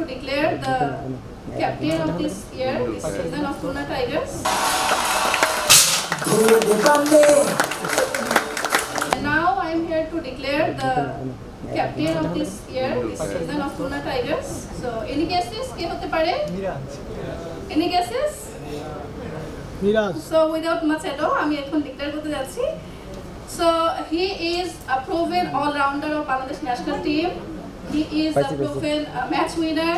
to declare the captain of this year, this season of Khulna Tigers. And now I am here to declare the captain of this year, this season of Khulna Tigers. So, any guesses? Ke hote pare? Any guesses? So, without much ado, আমি এখন declare করতে যাচ্ছি. So, he is a proven all-rounder of Bangladesh national team. He is a proven match winner,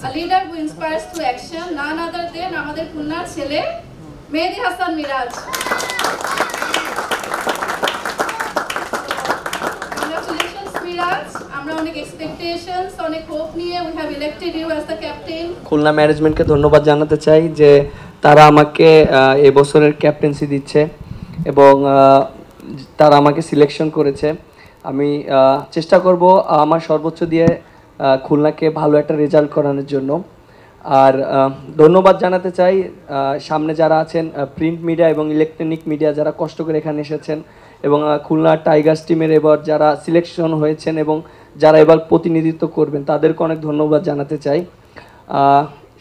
a leader who inspires through action. None other than আমাদের খুলনার ছেলে মেহেদী Hasan Miraj. Congratulations, Miraj. আমরা অনেক expectations, অনেক hope নিয়ে we have elected you as the captain. Khulna ম্যানেজমেন্টকে ধন্যবাদ জানাতে চাই যে তারা আমাকে এই বছরের ক্যাপ্টেন্সি দিচ্ছে এবং তারা আমাকে সিলেকশন করেছে। আমি চেষ্টা করব আমার সর্বোচ্চ দিয়ে খুলনাকে ভালো একটা রেজাল্ট করানোর জন্য। আর ধন্যবাদ জানাতে চাই সামনে যারা আছেন প্রিন্ট মিডিয়া এবং ইলেকট্রনিক মিডিয়া যারা কষ্ট করে এখানে এসেছেন এবং খুলনা টাইগার্স টিমের এবার যারা সিলেকশন হয়েছেন এবং যারা এবার প্রতিনিধিত্ব করবেন তাদেরকে অনেক ধন্যবাদ জানাতে চাই।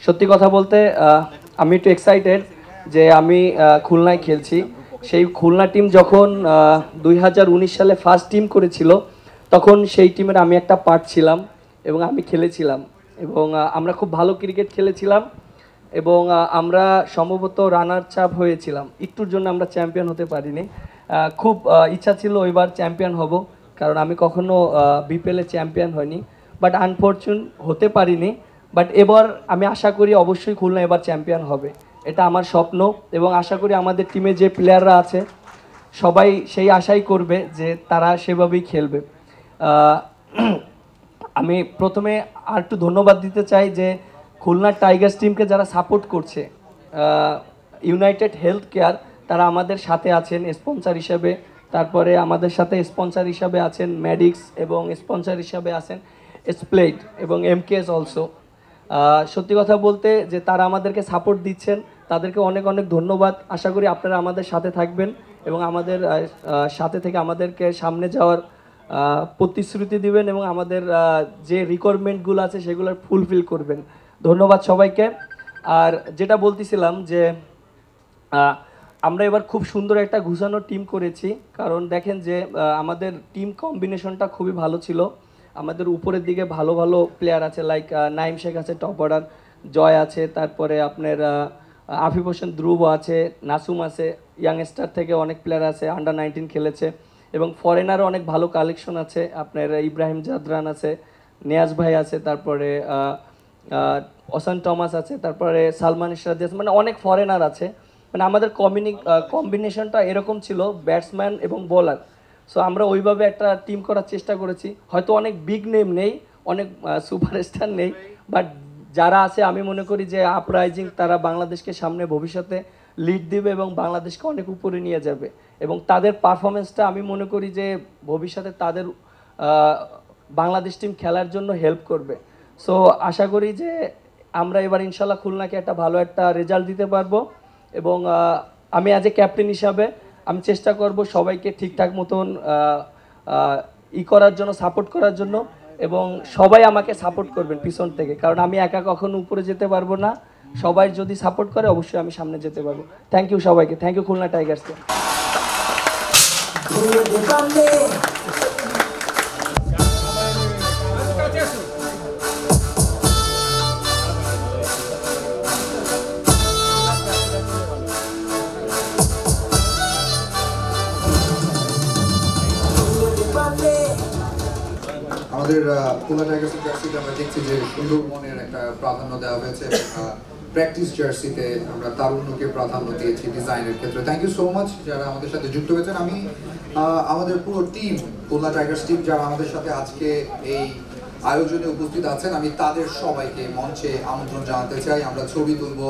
সত্যি কথা বলতে আমি একটু এক্সাইটেড যে আমি খুলনায় খেলছি। সেই খুলনা টিম যখন 2019 সালে ফার্স্ট টিম করেছিল তখন সেই টিমের আমি একটা পার্ট ছিলাম এবং আমি খেলেছিলাম এবং আমরা খুব ভালো ক্রিকেট খেলেছিলাম এবং আমরা সম্ভবত রানার চাপ হয়েছিলাম, একটুর জন্য আমরা চ্যাম্পিয়ন হতে পারিনি। খুব ইচ্ছা ছিল ওইবার চ্যাম্পিয়ন হব, কারণ আমি কখনো বিপিএলে চ্যাম্পিয়ন হইনি, বাট আনফরচুন হতে পারিনি। বাট এবার আমি আশা করি অবশ্যই খুলনা এবার চ্যাম্পিয়ন হবে, এটা আমার স্বপ্ন এবং আশা করি আমাদের টিমে যে প্লেয়াররা আছে সবাই সেই আশাই করবে যে তারা সেভাবেই খেলবে। আমি প্রথমে আর একটু ধন্যবাদ দিতে চাই যে খুলনা টাইগার্স টিমকে যারা সাপোর্ট করছে, ইউনাইটেড হেলথ কেয়ার তারা আমাদের সাথে আছেন স্পন্সর হিসাবে, তারপরে আমাদের সাথে স্পন্সর হিসাবে আছেন ম্যাডিক্স এবং স্পন্সর হিসাবে আছেন স্প্লেড এবং এমকেএস অলসো। সত্যি কথা বলতে যে তারা আমাদেরকে সাপোর্ট দিচ্ছেন, তাদেরকে অনেক অনেক ধন্যবাদ। আশা করি আপনারা আমাদের সাথে থাকবেন এবং আমাদের সাথে থেকে আমাদেরকে সামনে যাওয়ার প্রতিশ্রুতি দিবেন এবং আমাদের যে রিকোয়ারমেন্টগুলো আছে সেগুলো ফুলফিল করবেন। ধন্যবাদ সবাইকে। আর যেটা বলতেছিলাম যে আমরা এবার খুব সুন্দর একটা গুছানো টিম করেছি, কারণ দেখেন যে আমাদের টিম কম্বিনেশনটা খুবই ভালো ছিল। আমাদের উপরের দিকে ভালো ভালো প্লেয়ার আছে, লাইক নাইম শেখ আছে টপ অর্ডার, জয় আছে, তারপরে আপনার আফিফ হোসেন ধ্রুব আছে, নাসুম আছে, ইয়াংস্টার থেকে অনেক প্লেয়ার আছে, আন্ডার 19 খেলেছে এবং ফরেনারও অনেক ভালো কালেকশন আছে। আপনার ইব্রাহিম জাদরান আছে, নিয়াজ ভাই আছে, তারপরে ওসান টমাস আছে, তারপরে সালমান ইশরাদি আছে, মানে অনেক ফরেনার আছে। মানে আমাদের কম্বিনেশনটা এরকম ছিল, ব্যাটসম্যান এবং বোলার। সো আমরা ওইভাবে একটা টিম করার চেষ্টা করেছি। হয়তো অনেক বিগ নেম নেই, অনেক সুপারস্টার নেই, বাট যারা আছে আমি মনে করি যে আপরাইজিং তারা বাংলাদেশকে সামনে ভবিষ্যতে লিড দিবে এবং বাংলাদেশকে অনেক উপরে নিয়ে যাবে এবং তাদের পারফরমেন্সটা আমি মনে করি যে ভবিষ্যতে তাদের বাংলাদেশ টিম খেলার জন্য হেল্প করবে। সো আশা করি যে আমরা এবার ইনশাল্লাহ খুলনাকে একটা ভালো একটা রেজাল্ট দিতে পারবো এবং আমি অ্যাজ এ ক্যাপ্টেন হিসাবে আমি চেষ্টা করব সবাইকে ঠিকঠাক মতন করার জন্য, সাপোর্ট করার জন্য এবং সবাই আমাকে সাপোর্ট করবেন পিছন থেকে, কারণ আমি একা কখনো উপরে যেতে পারবো না। সবাই যদি সাপোর্ট করে অবশ্যই আমি সামনে যেতে পারবো। থ্যাংক ইউ সবাইকে, থ্যাংক ইউ খুলনা টাইগার্সকে। আমাদের খুলনা টাইগার্সের জার্সিতে আমরা দেখছি যে সুন্দরবনের একটা প্রাধান্য দেওয়া হয়েছে, প্র্যাকটিস জার্সিতে আমরা তারুণ্যকে প্রাধান্য দিয়েছি ডিজাইনের ক্ষেত্রে। থ্যাংক ইউ সো মাচ যারা আমাদের সাথে যুক্ত হয়েছেন। আমি আমাদের পুরো টিম, খুলনা টাইগার্স টিম যারা আমাদের সাথে আজকে এই আয়োজনে উপস্থিত আছেন, আমি তাদের সবাইকে মঞ্চে আমন্ত্রণ জানাতে চাই। আমরা ছবি তুলব।